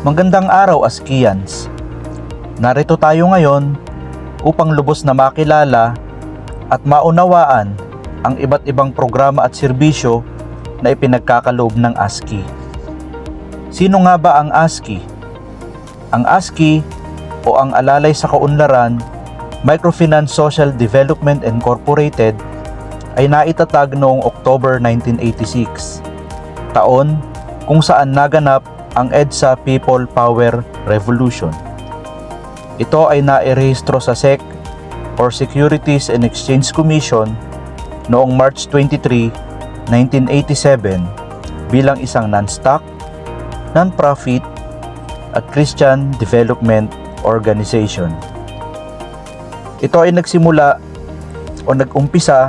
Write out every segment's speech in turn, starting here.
Magandang araw, Askians! Narito tayo ngayon upang lubos na makilala at maunawaan ang iba't ibang programa at serbisyo na ipinagkakaloob ng ASKI. Sino nga ba ang ASKI? Ang ASKI o ang Alalay sa Kaunlaran Microfinance Social Development Incorporated ay naitatag noong October 1986, taon kung saan naganap ang EDSA People Power Revolution. Ito ay nairehistro sa SEC or Securities and Exchange Commission noong March 23, 1987 bilang isang non-stock, non-profit at Christian Development Organization. Ito ay nagsimula o nag-umpisa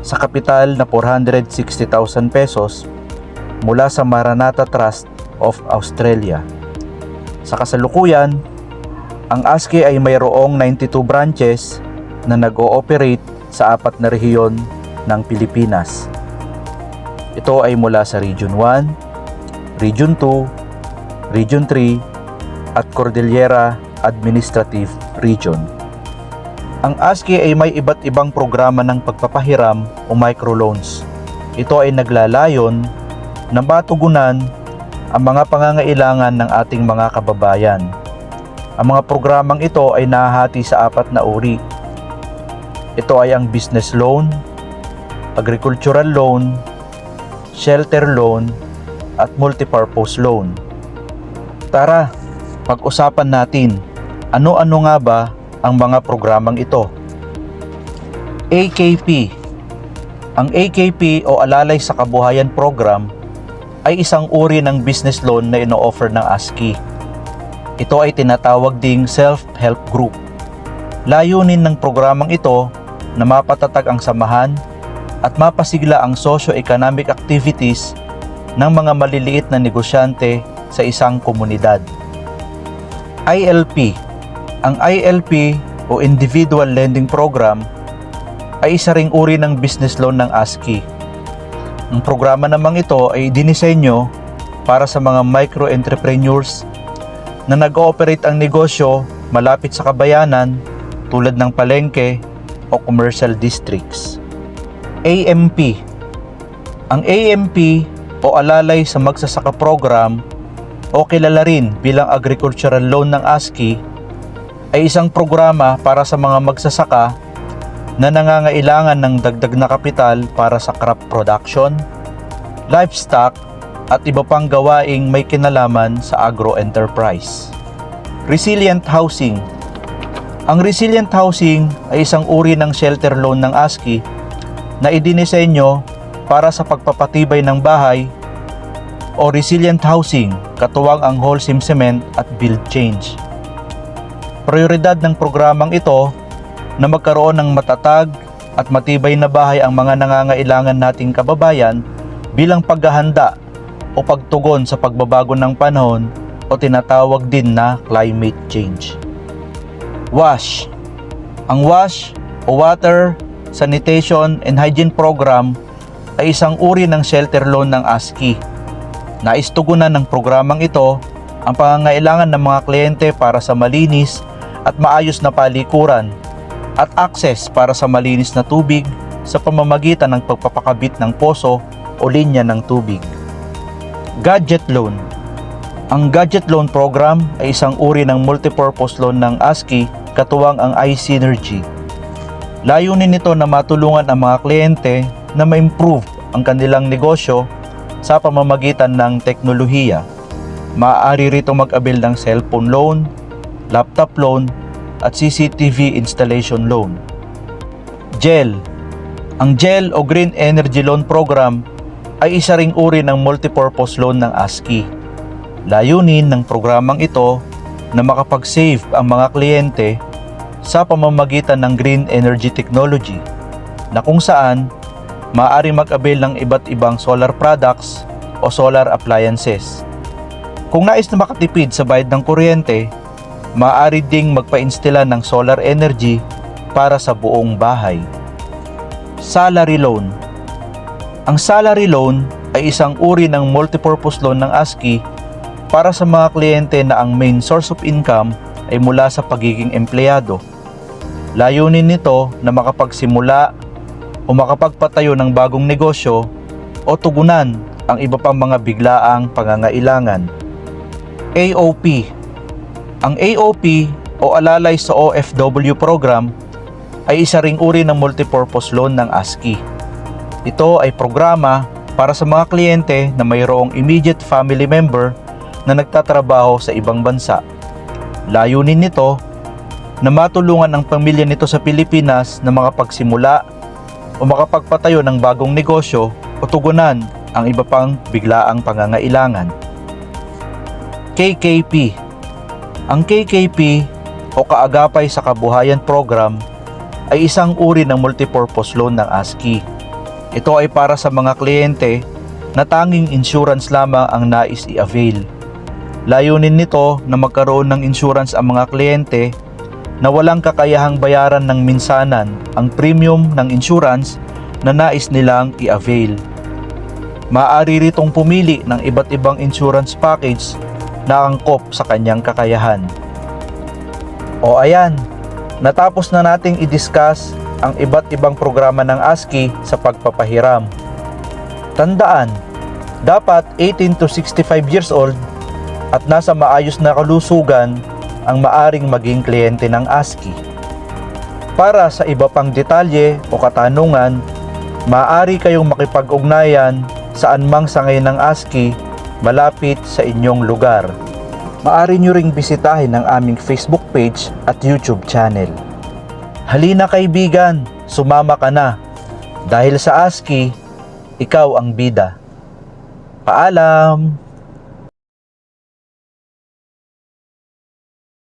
sa kapital na 460,000 pesos mula sa Maranatha Trust of Australia. Sa kasalukuyan, ang ASKI ay mayroong 92 branches na nag-ooperate sa 4 na rehiyon ng Pilipinas. Ito ay mula sa Region 1, Region 2, Region 3 at Cordillera Administrative Region. Ang ASKI ay may iba't ibang programa ng pagpapahiram o microloans. Ito ay naglalayon na matugunan ang mga pangangailangan ng ating mga kababayan. Ang mga programang ito ay nahahati sa 4 na uri. Ito ay ang business loan, agricultural loan, shelter loan, at multipurpose loan. Tara, pag-usapan natin ano-ano nga ba ang mga programang ito. AKP. Ang AKP o Alalay sa Kabuhayan Program ay isang uri ng business loan na ino-offer ng ASKI. Ito ay tinatawag ding self-help group. Layunin ng programang ito na mapatatag ang samahan at mapasigla ang socio-economic activities ng mga maliliit na negosyante sa isang komunidad. ILP. Ang ILP o Individual Lending Program ay isa ring uri ng business loan ng ASKI. Ang programa namang ito ay dinisenyo para sa mga micro-entrepreneurs na nag-ooperate ang negosyo malapit sa kabayanan tulad ng palengke o commercial districts. AMP. Ang AMP o Alalay sa Magsasaka Program o kilala rin bilang Agricultural Loan ng ASKI ay isang programa para sa mga magsasaka na nangangailangan ng dagdag na kapital para sa crop production, livestock, at iba pang gawaing may kinalaman sa agro-enterprise. Resilient Housing. Ang Resilient Housing ay isang uri ng shelter loan ng ASKI na idinisenyo para sa pagpapatibay ng bahay o resilient housing, katuwang ang wholesale cement at build change. Prioridad ng programang ito na magkaroon ng matatag at matibay na bahay ang mga nangangailangan nating kababayan bilang paghahanda o pagtugon sa pagbabago ng panahon o tinatawag din na climate change. WASH. Ang WASH o Water, Sanitation and Hygiene Program ay isang uri ng shelter loan ng ASKI. Naistugunan ng programang ito ang pangangailangan ng mga kliyente para sa malinis at maayos na palikuran at access para sa malinis na tubig sa pamamagitan ng pagpapakabit ng poso o linya ng tubig. Gadget Loan. Ang Gadget Loan Program ay isang uri ng multipurpose loan ng ASKI katuwang ang iSynergy. Layunin nito na matulungan ang mga kliyente na ma-improve ang kanilang negosyo sa pamamagitan ng teknolohiya. Maaari rito mag-avail ng cellphone loan, laptop loan, at CCTV installation loan. GEL. Ang GEL o Green Energy Loan Program ay isa ring uri ng multipurpose loan ng ASKI. Layunin ng programang ito na makapag-save ang mga kliyente sa pamamagitan ng green energy technology na kung saan maaari mag-avail ng iba't ibang solar products o solar appliances. Kung nais na makatipid sa bayad ng kuryente, maaari ding magpa-installa ng solar energy para sa buong bahay. Salary Loan. Ang salary loan ay isang uri ng multipurpose loan ng ASKI para sa mga kliyente na ang main source of income ay mula sa pagiging empleyado. Layunin nito na makapagsimula o makapagpatayo ng bagong negosyo o tugunan ang iba pang mga biglaang pangangailangan. AOP. Ang AOP o Alalay sa OFW program ay isa ring uri ng multipurpose loan ng ASCII. Ito ay programa para sa mga kliyente na mayroong immediate family member na nagtatrabaho sa ibang bansa. Layunin nito na matulungan ang pamilya nito sa Pilipinas na makapagsimula o makapagpatayo ng bagong negosyo o tugunan ang iba pang biglaang pangangailangan. KKP. Ang KKP o Kaagapay sa Kabuhayan Program ay isang uri ng multipurpose loan ng ASCII. Ito ay para sa mga kliyente na tanging insurance lamang ang nais i-avail. Layunin nito na magkaroon ng insurance ang mga kliyente na walang kakayahang bayaran ng minsanan ang premium ng insurance na nais nilang i-avail. Maaari ritong pumili ng iba't ibang insurance package na angkop sa kanyang kakayahan. O ayan, natapos na nating i-discuss ang iba't ibang programa ng ASCII sa pagpapahiram. Tandaan, dapat 18 to 65 years old at nasa maayos na kalusugan ang maaring maging kliyente ng ASCII. Para sa iba pang detalye o katanungan, maaari kayong makipag-ugnayan saan mang sangay ng ASCII malapit sa inyong lugar. Maaari nyo ring bisitahin ang aming Facebook page at YouTube channel. Halina kaibigan, sumama ka na. Dahil sa ASCII, ikaw ang bida. Paalam!